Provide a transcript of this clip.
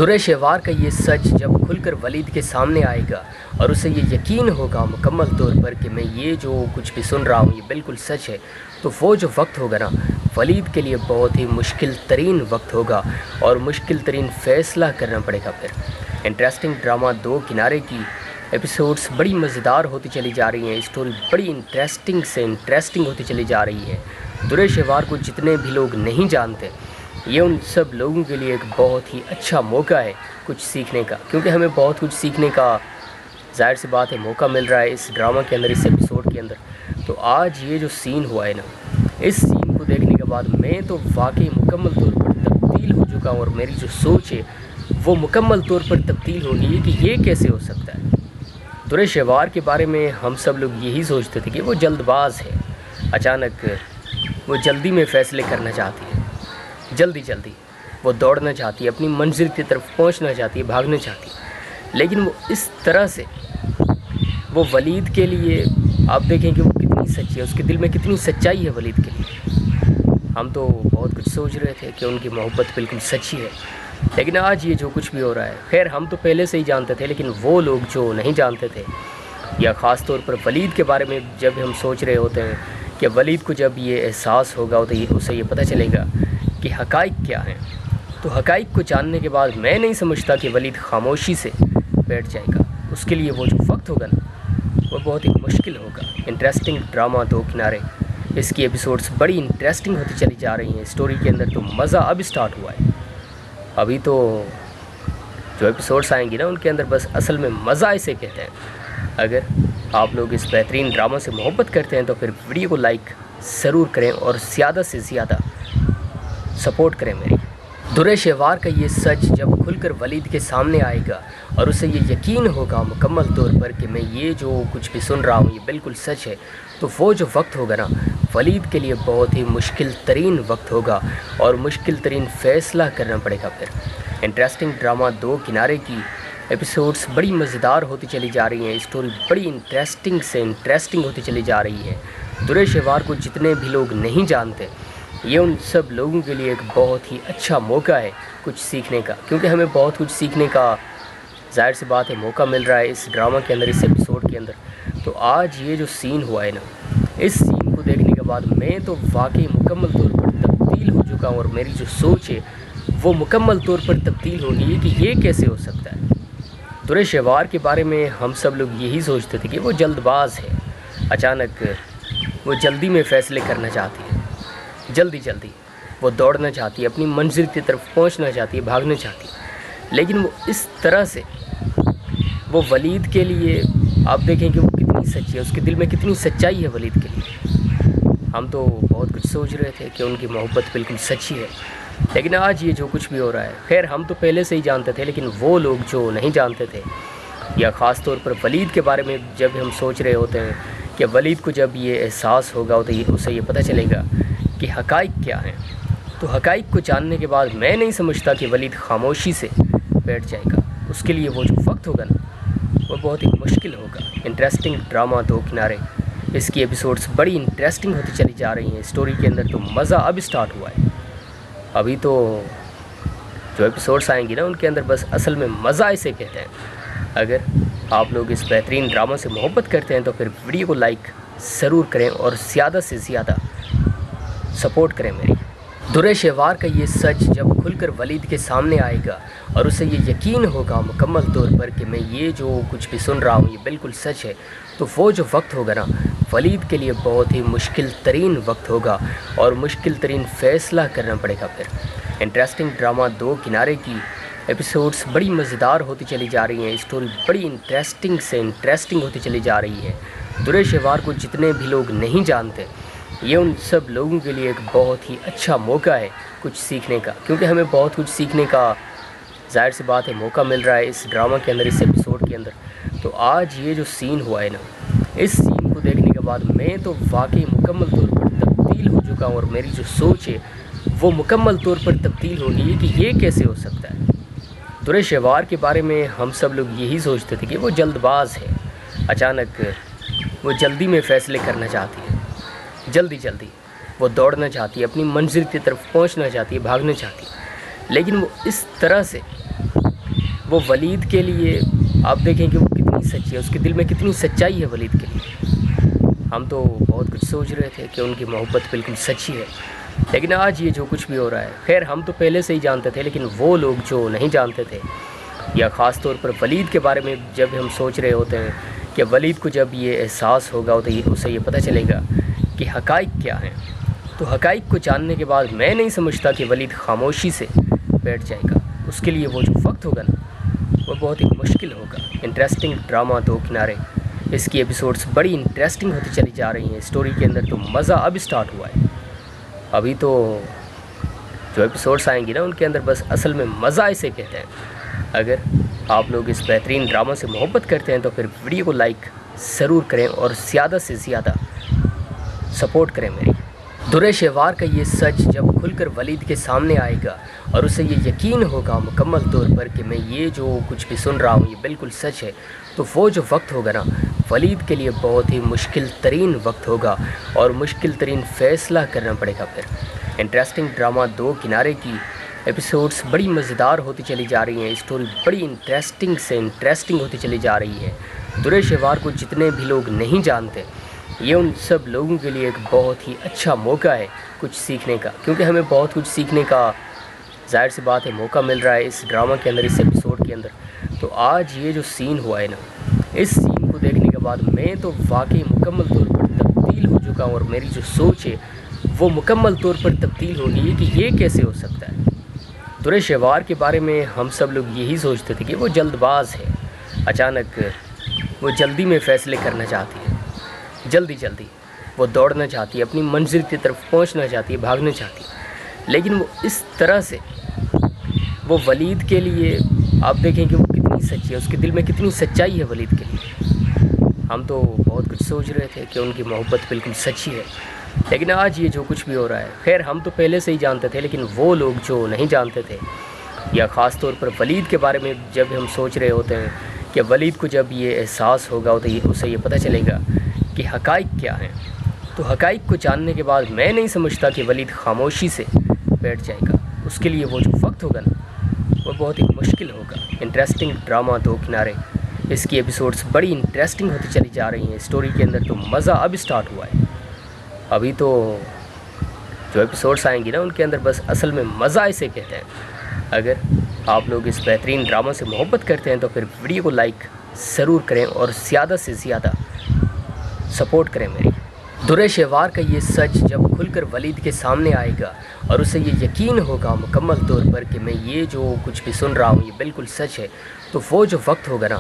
दुरेशेवार का ये सच जब खुलकर वलीद के सामने आएगा और उसे ये यकीन होगा मुकम्मल तौर पर कि मैं ये जो कुछ भी सुन रहा हूँ ये बिल्कुल सच है, तो वो जो वक्त होगा ना वलीद के लिए बहुत ही मुश्किल तरीन वक्त होगा और मुश्किल तरीन फ़ैसला करना पड़ेगा। फिर इंटरेस्टिंग ड्रामा दो किनारे की एपिसोड्स बड़ी मज़ेदार होती चली जा रही हैं, स्टोरी बड़ी इंटरेस्टिंग होती चली जा रही है। दुरेशेवार को जितने भी लोग नहीं जानते, ये उन सब लोगों के लिए एक बहुत ही अच्छा मौका है कुछ सीखने का, क्योंकि हमें बहुत कुछ सीखने का ज़ाहिर सी बात है मौका मिल रहा है इस ड्रामा के अंदर, इस एपिसोड के अंदर। तो आज ये जो सीन हुआ है ना, इस सीन को देखने के बाद मैं तो वाकई मुकम्मल तौर पर तब्दील हो चुका हूँ और मेरी जो सोच है वो मुकम्मल तौर पर तब्दील हो गई है कि ये कैसे हो सकता है। दुरेशेवार के बारे में हम सब लोग यही सोचते थे कि वो जल्दबाज है, अचानक वो जल्दी में फ़ैसले करना चाहती है, जल्दी वो दौड़ना चाहती है, अपनी मंजिल की तरफ पहुंचना चाहती है, भागना चाहती है। लेकिन वो इस तरह से वो वलीद के लिए आप देखें कि वो कितनी सच्ची है, उसके दिल में कितनी सच्चाई है वलीद के लिए। हम तो बहुत कुछ सोच रहे थे कि उनकी मोहब्बत बिल्कुल सच्ची है, लेकिन आज ये जो कुछ भी हो रहा है, खैर हम तो पहले से ही जानते थे, लेकिन वो लोग जो नहीं जानते थे या ख़ास तौर पर वलीद के बारे में जब हम सोच रहे होते हैं कि वलीद को जब ये एहसास होगा तो उसे ये पता चलेगा कि हक़ाइक़ क्या हैं, तो हक़ाइक़ को जानने के बाद मैं नहीं समझता कि वलीद खामोशी से बैठ जाएगा। उसके लिए वो जो वक्त होगा ना वो बहुत ही मुश्किल होगा। इंटरेस्टिंग ड्रामा दो किनारे, इसकी एपिसोड्स बड़ी इंटरेस्टिंग होती चली जा रही हैं स्टोरी के अंदर। तो मज़ा अब स्टार्ट हुआ है, अभी तो जो एपिसोड्स आएंगी ना उनके अंदर बस असल में मज़ा इसे कहते हैं। अगर आप लोग इस बेहतरीन ड्रामा से मोहब्बत करते हैं तो फिर वीडियो को लाइक ज़रूर करें और ज़्यादा से ज़्यादा सपोर्ट करें मेरी। दुरेशेवार का ये सच जब खुलकर वलीद के सामने आएगा और उसे ये यकीन होगा मुकम्मल तौर पर कि मैं ये जो कुछ भी सुन रहा हूँ ये बिल्कुल सच है, तो वो जो वक्त होगा ना वलीद के लिए बहुत ही मुश्किल तरीन वक्त होगा और मुश्किल तरीन फ़ैसला करना पड़ेगा। फिर इंटरेस्टिंग ड्रामा दो किनारे की एपिसोड्स बड़ी मज़ेदार होती चली जा रही हैं, स्टोरी बड़ी इंटरेस्टिंग होती चली जा रही है। दुरेशेवार को जितने भी लोग नहीं जानते, ये उन सब लोगों के लिए एक बहुत ही अच्छा मौका है कुछ सीखने का, क्योंकि हमें बहुत कुछ सीखने का ज़ाहिर सी बात है मौका मिल रहा है इस ड्रामा के अंदर, इस एपिसोड के अंदर। तो आज ये जो सीन हुआ है ना, इस सीन को देखने के बाद मैं तो वाकई मुकम्मल तौर पर तब्दील हो चुका हूँ और मेरी जो सोच है वो मुकम्मल तौर पर तब्दील हो गई है कि ये कैसे हो सकता है। दुरेशेवार के बारे में हम सब लोग यही सोचते थे कि वो जल्दबाज है, अचानक वो जल्दी में फ़ैसले करना चाहती है, जल्दी वो दौड़ना चाहती है, अपनी मंजिल की तरफ पहुंचना चाहती है, भागना चाहती है। लेकिन वो इस तरह से वो वलीद के लिए आप देखें कि वो कितनी सच्ची है, उसके दिल में कितनी सच्चाई है वलीद के लिए। हम तो बहुत कुछ सोच रहे थे कि उनकी मोहब्बत बिल्कुल सच्ची है, लेकिन आज ये जो कुछ भी हो रहा है, खैर हम तो पहले से ही जानते थे, लेकिन वो लोग जो नहीं जानते थे या ख़ास तौर पर वलीद के बारे में जब हम सोच रहे होते हैं कि वलीद को जब ये एहसास होगा तो उसे ये पता चलेगा कि हक़ाइक़ क्या हैं, तो हक़ाइक़ को जानने के बाद मैं नहीं समझता कि वलीद खामोशी से बैठ जाएगा। उसके लिए वो जो वक्त होगा ना वो बहुत ही मुश्किल होगा। इंटरेस्टिंग ड्रामा दो किनारे, इसकी एपिसोड्स बड़ी इंटरेस्टिंग होती चली जा रही हैं स्टोरी के अंदर। तो मज़ा अब स्टार्ट हुआ है, अभी तो जो एपिसोड्स आएंगी ना उनके अंदर बस असल में मज़ा इसे कहते हैं। अगर आप लोग इस बेहतरीन ड्रामा से मोहब्बत करते हैं तो फिर वीडियो को लाइक ज़रूर करें और ज़्यादा से ज़्यादा सपोर्ट करें मेरी। दुरेशेवार का ये सच जब खुलकर वलीद के सामने आएगा और उसे ये यकीन होगा मुकम्मल तौर पर कि मैं ये जो कुछ भी सुन रहा हूँ ये बिल्कुल सच है, तो वो जो वक्त होगा ना वलीद के लिए बहुत ही मुश्किल तरीन वक्त होगा और मुश्किल तरीन फ़ैसला करना पड़ेगा। फिर इंटरेस्टिंग ड्रामा दो किनारे की एपिसोड्स बड़ी मज़ेदार होती चली जा रही हैं, स्टोरी बड़ी इंटरेस्टिंग होती चली जा रही है। दुरेशेवार को जितने भी लोग नहीं जानते, ये उन सब लोगों के लिए एक बहुत ही अच्छा मौका है कुछ सीखने का, क्योंकि हमें बहुत कुछ सीखने का ज़ाहिर सी बात है मौका मिल रहा है इस ड्रामा के अंदर, इस एपिसोड के अंदर। तो आज ये जो सीन हुआ है ना, इस सीन को देखने के बाद मैं तो वाकई मुकम्मल तौर पर तब्दील हो चुका हूँ और मेरी जो सोच है वो मुकम्मल तौर पर तब्दील हो गई है कि ये कैसे हो सकता है। दुरेशेवार के बारे में हम सब लोग यही सोचते थे कि वो जल्दबाज है, अचानक वो जल्दी में फ़ैसले करना चाहती है, जल्दी वो दौड़ना चाहती है, अपनी मंजिल की तरफ पहुंचना चाहती है, भागना चाहती है। लेकिन वो इस तरह से वो वलीद के लिए आप देखें कि वो कितनी सच्ची है, उसके दिल में कितनी सच्चाई है वलीद के लिए। हम तो बहुत कुछ सोच रहे थे कि उनकी मोहब्बत बिल्कुल सच्ची है, लेकिन आज ये जो कुछ भी हो रहा है, खैर हम तो पहले से ही जानते थे, लेकिन वो लोग जो नहीं जानते थे, या ख़ास तौर पर वलीद के बारे में जब हम सोच रहे होते हैं कि वलीद को जब ये एहसास होगा तो उसे ये पता चलेगा कि हक़ाइक़ क्या हैं, तो हक़ाइक़ को जानने के बाद मैं नहीं समझता कि वलीद खामोशी से बैठ जाएगा। उसके लिए वो जो वक्त होगा ना, वो बहुत ही मुश्किल होगा। इंटरेस्टिंग ड्रामा दो किनारे, इसकी एपिसोड्स बड़ी इंटरेस्टिंग होती चली जा रही हैं स्टोरी के अंदर, तो मज़ा अब स्टार्ट हुआ है। अभी तो जो एपिसोड्स आएंगी ना, उनके अंदर बस असल में मज़ा इसे कहते हैं। अगर आप लोग इस बेहतरीन ड्रामा से मोहब्बत करते हैं तो फिर वीडियो को लाइक ज़रूर करें और ज़्यादा से ज़्यादा सपोर्ट करें मेरी। दुरे शेवार का ये सच जब खुलकर वलीद के सामने आएगा और उसे ये यकीन होगा मुकम्मल तौर पर कि मैं ये जो कुछ भी सुन रहा हूँ ये बिल्कुल सच है, तो वो जो वक्त होगा ना, वलीद के लिए बहुत ही मुश्किल तरीन वक्त होगा और मुश्किल तरीन फ़ैसला करना पड़ेगा। फिर इंटरेस्टिंग ड्रामा दो किनारे की एपिसोड्स बड़ी मज़ेदार होती चली जा रही हैं, स्टोरी बड़ी इंटरेस्टिंग से इंटरेस्टिंग होती चली जा रही है। दुरे शेवार को जितने भी लोग नहीं जानते, ये उन सब लोगों के लिए एक बहुत ही अच्छा मौका है कुछ सीखने का, क्योंकि हमें बहुत कुछ सीखने का ज़ाहिर सी बात है मौका मिल रहा है इस ड्रामा के अंदर, इस एपिसोड के अंदर। तो आज ये जो सीन हुआ है ना, इस सीन को देखने के बाद मैं तो वाकई मुकम्मल तौर पर तब्दील हो चुका हूँ और मेरी जो सोच है वो मुकम्मल तौर पर तब्दील हो गई है कि ये कैसे हो सकता है। दुरे शेवार के बारे में हम सब लोग यही सोचते थे कि वो जल्दबाज है, अचानक वो जल्दी में फ़ैसले करना चाहती है, जल्दी वो दौड़ना चाहती है, अपनी मंजिल की तरफ पहुंचना चाहती है, भागना चाहती है। लेकिन वो इस तरह से वो वलीद के लिए आप देखें कि वो कितनी सच्ची है, उसके दिल में कितनी सच्चाई है वलीद के लिए। हम तो बहुत कुछ सोच रहे थे कि उनकी मोहब्बत बिल्कुल सच्ची है, लेकिन आज ये जो कुछ भी हो रहा है, खैर हम तो पहले से ही जानते थे, लेकिन वो लोग जो नहीं जानते थे, या ख़ास तौर पर वलीद के बारे में जब हम सोच रहे होते हैं कि वलीद को जब ये एहसास होगा तो उसे ये पता चलेगा कि हक़ाइक़ क्या हैं, तो हक़ाइक़ को जानने के बाद मैं नहीं समझता कि वलीद खामोशी से बैठ जाएगा। उसके लिए वो जो वक्त होगा ना, वो बहुत ही मुश्किल होगा। इंटरेस्टिंग ड्रामा दो किनारे, इसकी एपिसोड्स बड़ी इंटरेस्टिंग होती चली जा रही हैं स्टोरी के अंदर, तो मज़ा अब स्टार्ट हुआ है। अभी तो जो एपिसोड्स आएंगी ना, उनके अंदर बस असल में मज़ा इसे कहते हैं। अगर आप लोग इस बेहतरीन ड्रामा से मोहब्बत करते हैं तो फिर वीडियो को लाइक ज़रूर करें और ज़्यादा से ज़्यादा सपोर्ट करें मेरी। दुरे शेवार का ये सच जब खुलकर वलीद के सामने आएगा और उसे ये यकीन होगा मुकम्मल तौर पर कि मैं ये जो कुछ भी सुन रहा हूँ ये बिल्कुल सच है, तो वो जो वक्त होगा ना,